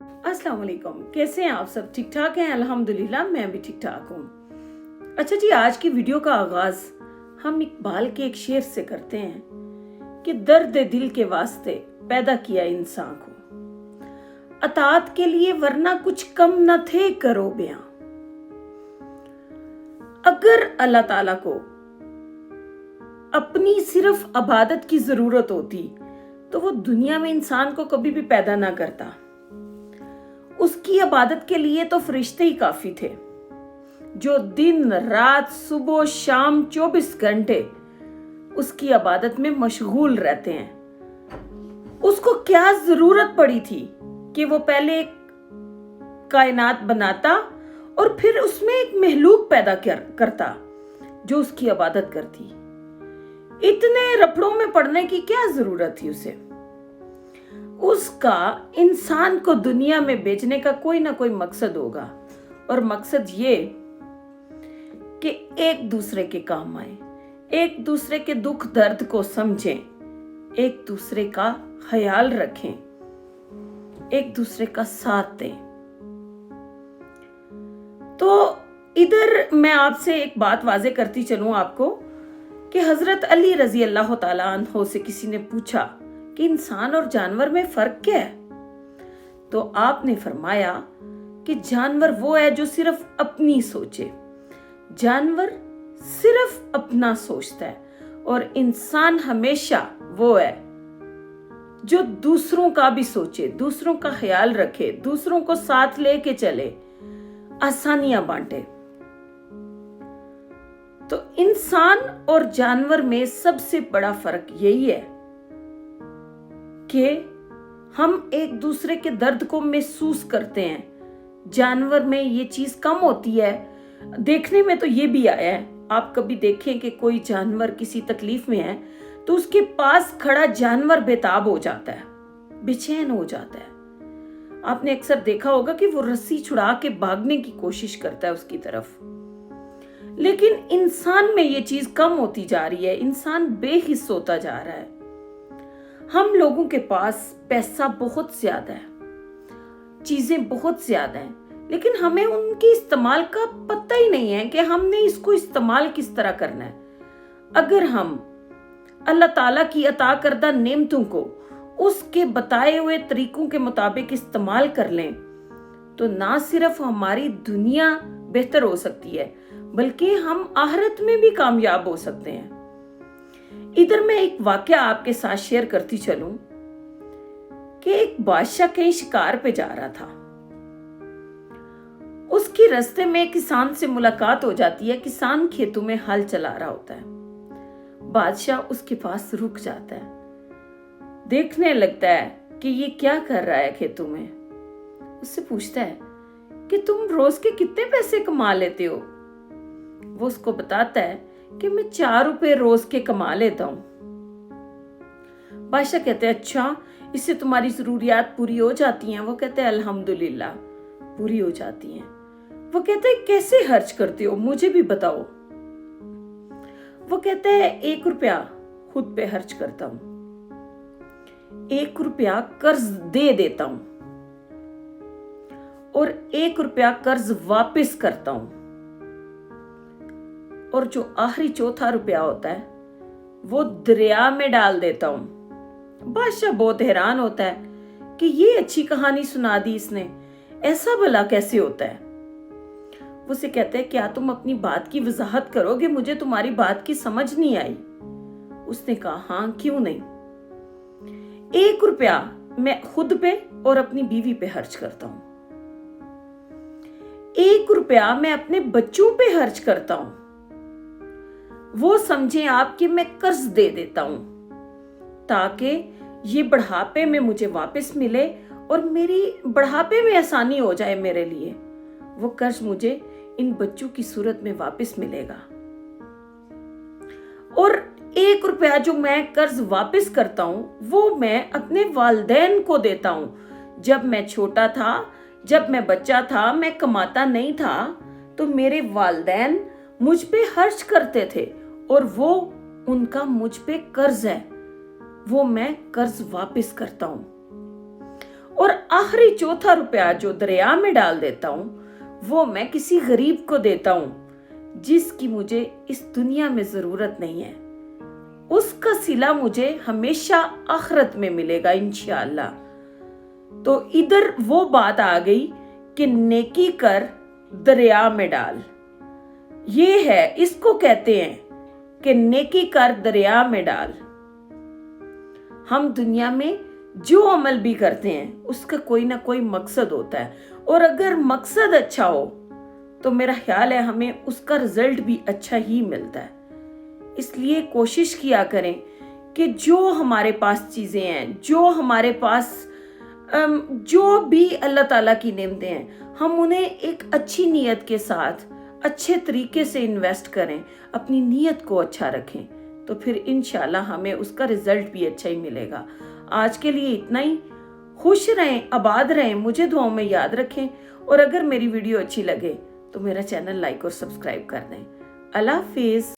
अस्सलाम वालेकुम। कैसे हैं आप सब? ठीक ठाक हैं? अल्हम्दुलिल्लाह मैं भी ठीक ठाक हूँ। अच्छा जी, आज की वीडियो का आगाज हम इकबाल के एक शेर से करते हैं कि दर्द दिल के वास्ते पैदा किया इंसान को, अतात के लिए वरना कुछ कम न थे करो बयां। अगर अल्लाह ताला को अपनी सिर्फ इबादत की जरूरत होती तो वो दुनिया में इंसान को कभी भी पैदा ना करता। उसकी इबादत के लिए तो फरिश्ते ही काफी थे, जो दिन रात सुबह शाम 24 घंटे उसकी इबादत में मशगूल रहते हैं। उसको क्या जरूरत पड़ी थी कि वो पहले एक कायनात बनाता और फिर उसमें एक महलूक पैदा करता जो उसकी इबादत करती। इतने रफड़ों में पड़ने की क्या जरूरत थी उसे? उसका इंसान को दुनिया में भेजने का कोई ना कोई मकसद होगा, और मकसद ये कि एक दूसरे के काम आए, एक दूसरे के दुख दर्द को समझें, एक दूसरे का ख्याल रखें, एक दूसरे का साथ दें। तो इधर मैं आपसे एक बात वाजे करती चलूं आपको कि हजरत अली रजी अल्लाह तआला अन्हो से किसी ने पूछा कि इंसान और जानवर में फर्क क्या है? तो आपने फरमाया कि जानवर वो है जो सिर्फ अपनी सोचे, जानवर सिर्फ अपना सोचता है, और इंसान हमेशा वो है जो दूसरों का भी सोचे, दूसरों का ख्याल रखे, दूसरों को साथ लेके चले, आसानियां बांटे। तो इंसान और जानवर में सबसे बड़ा फर्क यही है कि हम एक दूसरे के दर्द को महसूस करते हैं। जानवर में ये चीज कम होती है। देखने में तो ये भी आया है, आप कभी देखें कि कोई जानवर किसी तकलीफ में है तो उसके पास खड़ा जानवर बेताब हो जाता है, बेचैन हो जाता है। आपने अक्सर देखा होगा कि वो रस्सी छुड़ा के भागने की कोशिश करता है उसकी तरफ। लेकिन इंसान में ये चीज कम होती जा रही है, इंसान बेहिस होता जा रहा है। हम लोगों के पास पैसा बहुत ज्यादा है, चीजें बहुत ज्यादा हैं, लेकिन हमें उनके इस्तेमाल का पता ही नहीं है कि हमने इसको इस्तेमाल किस तरह करना है। अगर हम अल्लाह ताला की अता करदा नेमतों को उसके बताए हुए तरीकों के मुताबिक इस्तेमाल कर लें तो ना सिर्फ हमारी दुनिया बेहतर हो सकती है बल्कि हम आखिरत में भी कामयाब हो सकते हैं। इधर मैं एक वाकया आपके साथ शेयर करती चलूं कि एक बादशाह कहीं शिकार पे जा रहा था। उसकी रास्ते में किसान से मुलाकात हो जाती है। किसान खेतों में हल चला रहा होता है। बादशाह उसके पास रुक जाता है, देखने लगता है कि ये क्या कर रहा है खेतों में। उससे पूछता है कि तुम रोज के कितने पैसे कमा लेते हो? वो उसको बताता है कि मैं 4 रुपए रोज के कमा लेता हूं। बादशाह कहते हैं, अच्छा, इससे तुम्हारी जरूरियात पूरी हो जाती हैं? वो कहते हैं, अल्हम्दुलिल्लाह पूरी हो जाती हैं। वो कहते हैं, कैसे खर्च करते हो, मुझे भी बताओ। वो कहते हैं, 1 रुपया खुद पे खर्च करता हूं, 1 रुपया कर्ज दे देता हूं, और 1 रुपया कर्ज वापस करता हूं, और जो आखिरी चौथा रुपया होता है वो दरिया में डाल देता हूं। बादशाह बहुत हैरान होता है कि ये अच्छी कहानी सुना दी इसने, ऐसा भला कैसे होता है? वो से कहते हैं, क्या तुम अपनी बात की वजाहत करोगे? मुझे तुम्हारी बात की समझ नहीं आई। उसने कहा, हाँ क्यों नहीं। 1 रुपया मैं खुद पे और अपनी बीवी पे खर्च करता हूं, 1 रुपया मैं अपने बच्चों पे खर्च करता हूं। वो समझे आप कि मैं कर्ज दे देता हूं ताकि ये बुढ़ापे में मुझे वापस मिले और मेरी बुढ़ापे में आसानी हो जाए मेरे लिए। वो कर्ज मुझे इन बच्चों की सूरत में वापस मिलेगा। और 1 रुपया जो मैं कर्ज वापस करता हूं वो मैं अपने वालिदैन को देता हूं। जब मैं छोटा था, जब मैं बच्चा था, मैं कमाता नहीं था, तो मेरे वालिदैन मुझ पे खर्च करते थे और वो उनका मुझ पे कर्ज है, वो मैं कर्ज वापस करता हूं। और आखिरी चौथा रुपया जो दरिया में डाल देता हूँ वो मैं किसी गरीब को देता हूँ जिसकी मुझे इस दुनिया में जरूरत नहीं है। उसका सिला मुझे हमेशा आखिरत में मिलेगा इंशाअल्लाह। तो इधर वो बात आ गई कि नेकी कर दरिया में डाल। ये है, इसको कहते हैं कि नेकी कर दरिया में डाल। हम दुनिया में जो अमल भी करते हैं उसका कोई ना कोई मकसद होता है, और अगर मकसद अच्छा हो तो मेरा ख्याल है हमें उसका रिजल्ट भी अच्छा ही मिलता है। इसलिए कोशिश किया करें कि जो हमारे पास चीजें हैं, जो हमारे पास जो भी अल्लाह ताला की नेमतें हैं, हम उन्हें एक अच्छी नीयत के साथ अच्छे तरीके से इन्वेस्ट करें, अपनी नीयत को अच्छा रखें, तो फिर इंशाल्लाह हमें उसका रिजल्ट भी अच्छा ही मिलेगा। आज के लिए इतना ही। खुश रहें, आबाद रहें, मुझे दुआओं में याद रखें, और अगर मेरी वीडियो अच्छी लगे तो मेरा चैनल लाइक और सब्सक्राइब कर दें। अल्लाह हाफिज।